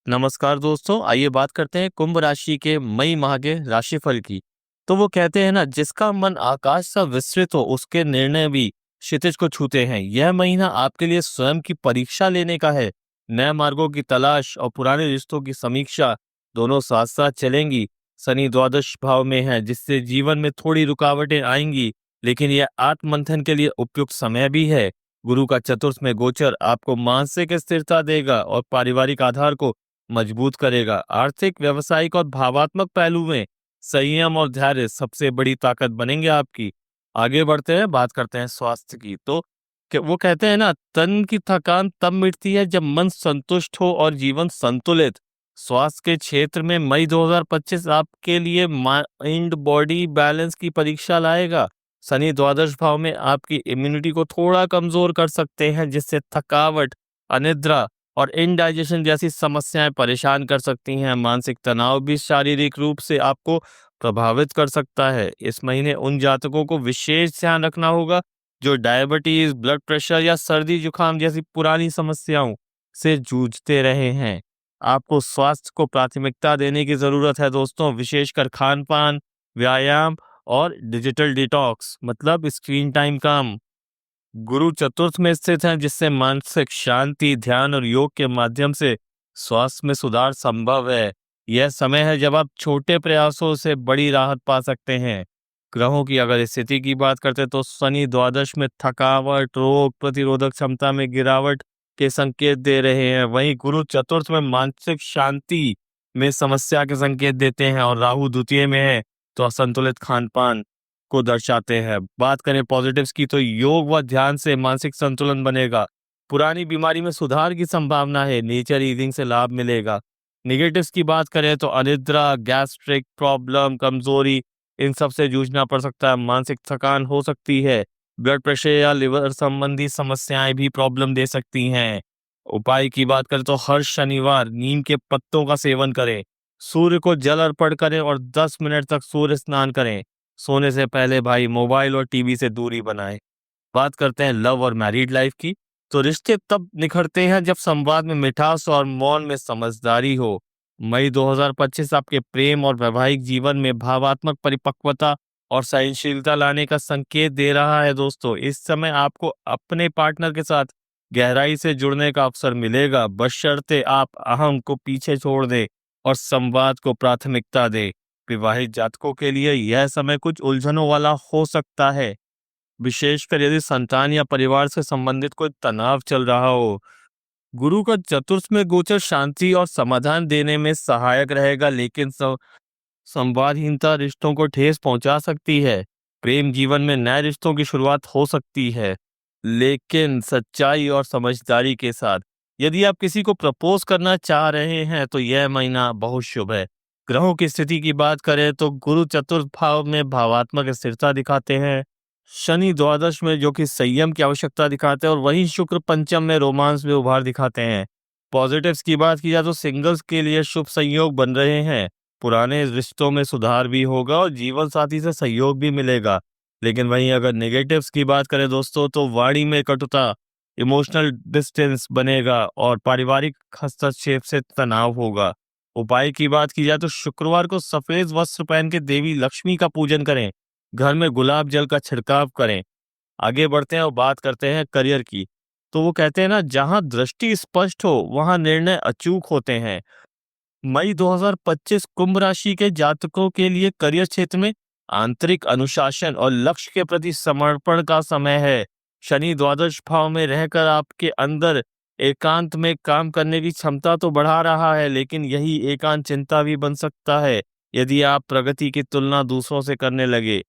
नमस्कार दोस्तों, आइए बात करते हैं कुंभ राशि के मई माह के राशिफल की। तो वो कहते हैं ना, जिसका मन आकाश सा विस्तृत हो उसके निर्णय भी क्षितिज को छूते हैं। यह महीना आपके लिए स्वयं की परीक्षा लेने का है। नए मार्गों की तलाश और पुराने रिश्तों की समीक्षा दोनों साथ साथ चलेंगी। शनि द्वादश भाव में है, जिससे जीवन में थोड़ी रुकावटें आएंगी, लेकिन यह आत्ममंथन के लिए उपयुक्त समय भी है। गुरु का चतुर्थ में गोचर आपको मानसिक स्थिरता देगा और पारिवारिक आधार को मजबूत करेगा। आर्थिक, व्यावसायिक और भावात्मक पहलू में संयम और धैर्य सबसे बड़ी ताकत बनेंगे आपकी। आगे बढ़ते हैं, बात करते हैं स्वास्थ्य की। तो वो कहते हैं ना, तन की थकान तब मिटती है जब मन संतुष्ट हो और जीवन संतुलित। स्वास्थ्य के क्षेत्र में मई 2025 आपके लिए माइंड बॉडी बैलेंस की परीक्षा लाएगा। शनि द्वादश भाव में आपकी इम्यूनिटी को थोड़ा कमजोर कर सकते हैं, जिससे थकावट, अनिद्रा और इनडाइजेशन जैसी समस्याएं परेशान कर सकती हैं। मानसिक तनाव भी शारीरिक रूप से आपको प्रभावित कर सकता है। इस महीने उन जातकों को विशेष ध्यान रखना होगा जो डायबिटीज, ब्लड प्रेशर या सर्दी जुकाम जैसी पुरानी समस्याओं से जूझते रहे हैं। आपको स्वास्थ्य को प्राथमिकता देने की जरूरत है दोस्तों, विशेषकर खान पान, व्यायाम और डिजिटल डिटॉक्स मतलब स्क्रीन टाइम कम। गुरु चतुर्थ में स्थित हैं, जिससे मानसिक शांति, ध्यान और योग के माध्यम से स्वास्थ्य में सुधार संभव है। यह समय है जब आप छोटे प्रयासों से बड़ी राहत पा सकते हैं। ग्रहों की अगर स्थिति की बात करते तो शनि द्वादश में थकावट, रोग प्रतिरोधक क्षमता में गिरावट के संकेत दे रहे हैं। वहीं गुरु चतुर्थ में मानसिक शांति में समस्या के संकेत देते हैं, और राहु द्वितीय में है तो असंतुलित खान पान को दर्शाते हैं। बात करें पॉजिटिव्स की, तो योग व ध्यान से मानसिक संतुलन बनेगा। पुरानी बीमारी में सुधार की संभावना है। नेचर रीडिंग से लाभ मिलेगा। निगेटिव्स की बात करें तो अनिद्रा, गैस्ट्रिक प्रॉब्लम, कमजोरी, इन सब से जूझना पड़ सकता है। मानसिक थकान हो सकती है। ब्लड प्रेशर या लिवर संबंधी समस्याएं भी प्रॉब्लम दे सकती हैं। उपाय की बात करें तो हर शनिवार नीम के पत्तों का सेवन करें, सूर्य को जल अर्पण करें और 10 मिनट तक सूर्य स्नान करें। सोने से पहले भाई मोबाइल और टीवी से दूरी बनाएं। बात करते हैं लव और मैरिड लाइफ की। तो रिश्ते तब निखरते हैं जब संवाद में मिठास और मौन में समझदारी हो। मई 2025 आपके प्रेम और वैवाहिक जीवन में भावात्मक परिपक्वता और सहनशीलता लाने का संकेत दे रहा है दोस्तों। इस समय आपको अपने पार्टनर के साथ गहराई से जुड़ने का अवसर मिलेगा, बशर्ते आप अहम को पीछे छोड़ दें और संवाद को प्राथमिकता दें। विवाहित जातकों के लिए यह समय कुछ उलझनों वाला हो सकता है, विशेषकर यदि संतान या परिवार से संबंधित कोई तनाव चल रहा हो। गुरु का चतुर्थ में गोचर शांति और समाधान देने में सहायक रहेगा, लेकिन संवादहीनता रिश्तों को ठेस पहुंचा सकती है। प्रेम जीवन में नए रिश्तों की शुरुआत हो सकती है, लेकिन सच्चाई और समझदारी के साथ। यदि आप किसी को प्रपोज करना चाह रहे हैं तो यह महीना बहुत शुभ है। ग्रहों की स्थिति की बात करें तो गुरु चतुर्थ भाव में भावात्मक स्थिरता दिखाते हैं। शनि द्वादश में जो कि संयम की आवश्यकता दिखाते हैं, और वहीं शुक्र पंचम में रोमांस में उभार दिखाते हैं। पॉजिटिव्स की बात की जाए तो सिंगल्स के लिए शुभ संयोग बन रहे हैं। पुराने रिश्तों में सुधार भी होगा और जीवन साथी से सहयोग भी मिलेगा। लेकिन वहीं अगर नेगेटिव्स की बात करें दोस्तों, तो वाणी में कटुता, इमोशनल डिस्टेंस बनेगा और पारिवारिक हस्तक्षेप से तनाव होगा। उपाय की बात की जाए तो शुक्रवार को सफेद वस्त्र पहन के देवी लक्ष्मी का पूजन करें। घर में गुलाब जल का छिड़काव करें। आगे बढ़ते हैं और बात करते हैं करियर की। तो वो कहते हैं ना, जहां दृष्टि स्पष्ट हो वहां निर्णय अचूक होते हैं। मई 2025 कुंभ राशि के जातकों के लिए करियर क्षेत्र में आंतरिक अनुशासन और लक्ष्य के प्रति समर्पण का समय है। शनि द्वादश भाव में रहकर आपके अंदर एकांत में काम करने की क्षमता तो बढ़ा रहा है, लेकिन यही एकांत चिंता भी बन सकता है यदि आप प्रगति की तुलना दूसरों से करने लगे।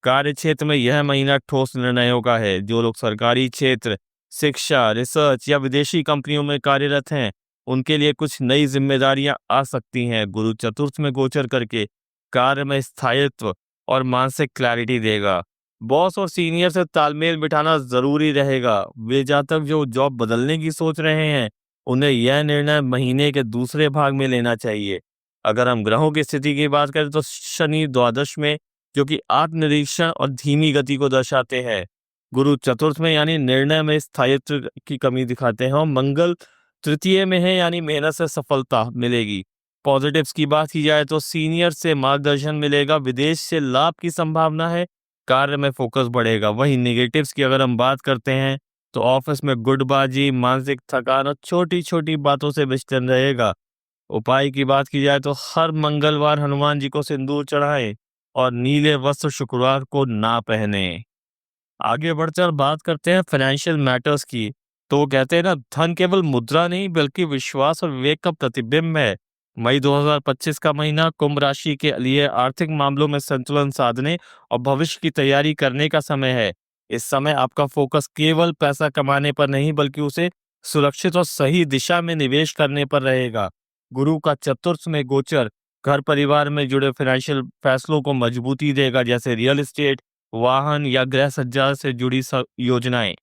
कार्य क्षेत्र में यह महीना ठोस निर्णयों का है। जो लोग सरकारी क्षेत्र, शिक्षा, रिसर्च या विदेशी कंपनियों में कार्यरत हैं, उनके लिए कुछ नई जिम्मेदारियां आ सकती हैं। गुरु चतुर्थ में गोचर करके कार्य में स्थायित्व और मानसिक क्लैरिटी देगा। बॉस और सीनियर से तालमेल बिठाना जरूरी रहेगा। वे जातक जो जॉब बदलने की सोच रहे हैं, उन्हें यह निर्णय महीने के दूसरे भाग में लेना चाहिए। अगर हम ग्रहों की स्थिति की बात करें तो शनि द्वादश में, जो कि आत्मनिरीक्षण और धीमी गति को दर्शाते हैं। गुरु चतुर्थ में यानी निर्णय में स्थायित्व की कमी दिखाते हैं, और मंगल तृतीय में है, यानी मेहनत से सफलता मिलेगी। पॉजिटिव्स की बात की जाए तो सीनियर से मार्गदर्शन मिलेगा, विदेश से लाभ की संभावना है, कार्य में फोकस बढ़ेगा। वहीं नेगेटिव्स की अगर हम बात करते हैं तो ऑफिस में गुटबाजी, मानसिक थकान और छोटी छोटी बातों से विचलन रहेगा। उपाय की बात की जाए तो हर मंगलवार हनुमान जी को सिंदूर चढ़ाएं और नीले वस्त्र शुक्रवार को ना पहने। आगे बढ़कर बात करते हैं फाइनेंशियल मैटर्स की। तो वो कहते हैं ना, धन केवल मुद्रा नहीं बल्कि विश्वास और विवेक का प्रतिबिंब है। मई 2025 का महीना कुंभ राशि के लिए आर्थिक मामलों में संतुलन साधने और भविष्य की तैयारी करने का समय है। इस समय आपका फोकस केवल पैसा कमाने पर नहीं बल्कि उसे सुरक्षित और सही दिशा में निवेश करने पर रहेगा। गुरु का चतुर्थ में गोचर घर परिवार में जुड़े फाइनेंशियल फैसलों को मजबूती देगा, जैसे रियल एस्टेट, वाहन या गृह सज्जा से जुड़ी योजनाएं।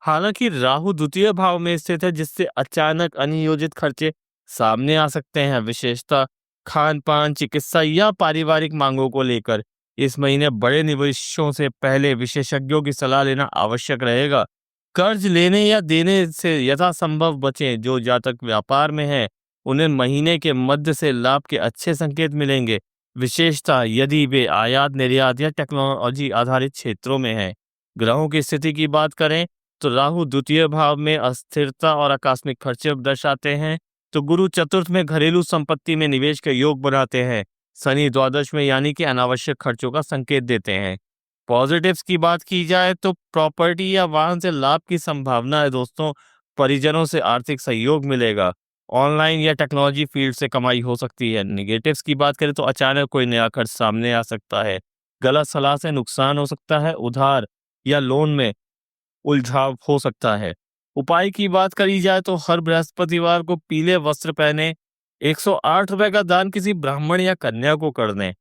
हालांकि राहु द्वितीय भाव में स्थित है, जिससे अचानक अनियोजित खर्चे सामने आ सकते हैं, विशेषतः खान पान, चिकित्सा या पारिवारिक मांगों को लेकर। इस महीने बड़े निवेशों से पहले विशेषज्ञों की सलाह लेना आवश्यक रहेगा। कर्ज लेने या देने से यथासंभव बचें। जो जातक व्यापार में है उन्हें महीने के मध्य से लाभ के अच्छे संकेत मिलेंगे, विशेषतः यदि वे आयात निर्यात या टेक्नोलॉजी आधारित क्षेत्रों में हैं। ग्रहों की स्थिति की बात करें तो राहु द्वितीय भाव में अस्थिरता और आकस्मिक खर्चे दर्शाते हैं, तो गुरु चतुर्थ में घरेलू संपत्ति में निवेश के योग बनाते हैं। शनि द्वादश में यानी कि अनावश्यक खर्चों का संकेत देते हैं। पॉजिटिव्स की बात की जाए तो प्रॉपर्टी या वाहन से लाभ की संभावना है दोस्तों। परिजनों से आर्थिक सहयोग मिलेगा। ऑनलाइन या टेक्नोलॉजी फील्ड से कमाई हो सकती है। नेगेटिव्स की बात करें तो अचानक कोई नया खर्च सामने आ सकता है। गलत सलाह से नुकसान हो सकता है। उधार या लोन में उलझाव हो सकता है। उपाय की बात करी जाए तो हर बृहस्पतिवार को पीले वस्त्र पहने, 108 रुपए का दान किसी ब्राह्मण या कन्या को कर दें।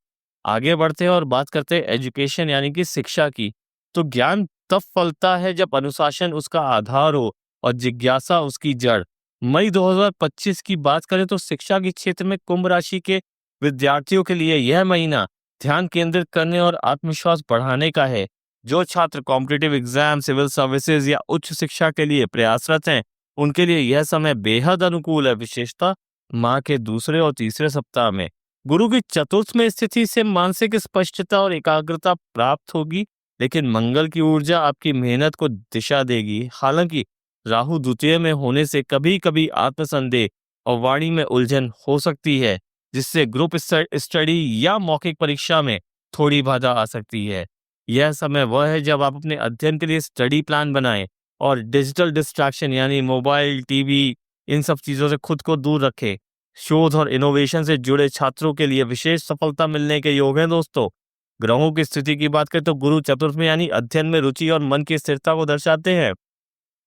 आगे बढ़ते हैं और बात करते हैं एजुकेशन यानी कि शिक्षा की। तो ज्ञान तब फलता है जब अनुशासन उसका आधार हो और जिज्ञासा उसकी जड़। मई 2025 की बात करें तो शिक्षा के क्षेत्र में कुंभ राशि के विद्यार्थियों के लिए यह महीना ध्यान केंद्रित करने और आत्मविश्वास बढ़ाने का है। जो छात्र कॉम्पिटिटिव एग्जाम, सिविल सर्विसेज या उच्च शिक्षा के लिए प्रयासरत हैं, उनके लिए यह समय बेहद अनुकूल है, विशेषतः माह के दूसरे और तीसरे सप्ताह में। गुरु की चतुर्थ में स्थिति से मानसिक स्पष्टता और एकाग्रता प्राप्त होगी, लेकिन मंगल की ऊर्जा आपकी मेहनत को दिशा देगी। हालांकि राहु द्वितीय में होने से कभी कभी आत्मसंदेह और वाणी में उलझन हो सकती है, जिससे ग्रुप स्टडी या मौखिक परीक्षा में थोड़ी बाधा आ सकती है। यह समय वह है जब आप अपने अध्ययन के लिए स्टडी प्लान बनाएं और डिजिटल डिस्ट्रैक्शन यानी मोबाइल, टीवी, इन सब चीजों से खुद को दूर रखें। शोध और इनोवेशन से जुड़े छात्रों के लिए विशेष सफलता मिलने के योग हैं दोस्तों। ग्रहों की स्थिति की बात करें तो गुरु चतुर्थ में यानी अध्ययन में रुचि और मन की स्थिरता को दर्शाते हैं।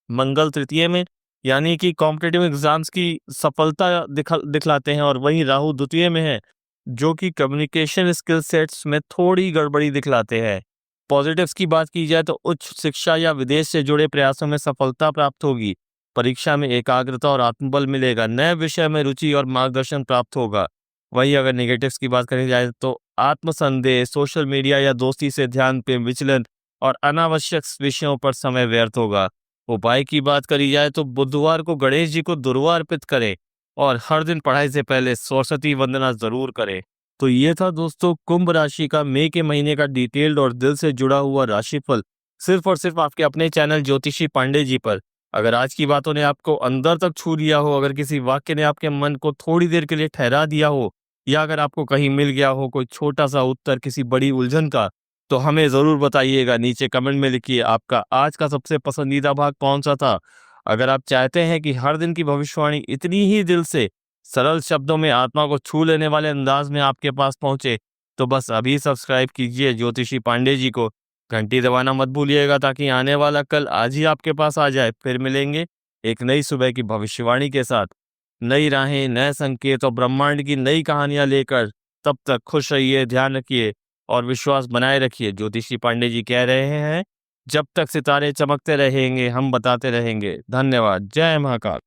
मंगल तृतीय में यानी कि कॉम्पिटिटिव एग्जाम्स की सफलता दिखलाते हैं, और वहीं राहु द्वितीय में है जो कि कम्युनिकेशन स्किल सेट्स में थोड़ी गड़बड़ी दिखलाते हैं। पॉजिटिव्स की बात की जाए तो उच्च शिक्षा या विदेश से जुड़े प्रयासों में सफलता प्राप्त होगी। परीक्षा में एकाग्रता और आत्मबल मिलेगा। नए विषय में रुचि और मार्गदर्शन प्राप्त होगा। वहीं अगर नेगेटिव्स की बात करी जाए तो आत्मसंदेह, सोशल मीडिया या दोस्ती से ध्यान पे विचलन और अनावश्यक विषयों पर समय व्यर्थ होगा। उपाय की बात करी जाए तो बुधवार को गणेश जी को दुर्वा अर्पित करें और हर दिन पढ़ाई से पहले सरस्वती वंदना जरूर करें। तो ये था दोस्तों कुंभ राशि का मई के महीने का डिटेल्ड और दिल से जुड़ा हुआ राशिफल, सिर्फ और सिर्फ आपके अपने चैनल ज्योतिषी पांडे जी पर। अगर आज की बातों ने आपको अंदर तक छू लिया हो, अगर किसी वाक्य ने आपके मन को थोड़ी देर के लिए ठहरा दिया हो, या अगर आपको कहीं मिल गया हो कोई छोटा सा उत्तर किसी बड़ी उलझन का, तो हमें जरूर बताइएगा। नीचे कमेंट में लिखिए आपका आज का सबसे पसंदीदा भाग कौन सा था। अगर आप चाहते हैं कि हर दिन की भविष्यवाणी इतनी ही दिल से सरल शब्दों में आत्मा को छू लेने वाले अंदाज में आपके पास पहुंचे, तो बस अभी सब्सक्राइब कीजिए ज्योतिषी पांडे जी को। घंटी दबाना मत भूलिएगा ताकि आने वाला कल आज ही आपके पास आ जाए। फिर मिलेंगे एक नई सुबह की भविष्यवाणी के साथ, नई राहें, नए संकेत और ब्रह्मांड की नई कहानियां लेकर। तब तक खुश रहिए, ध्यान रखिए और विश्वास बनाए रखिए। ज्योतिषी पांडे जी कह रहे हैं, जब तक सितारे चमकते रहेंगे हम बताते रहेंगे। धन्यवाद। जय महाकाल।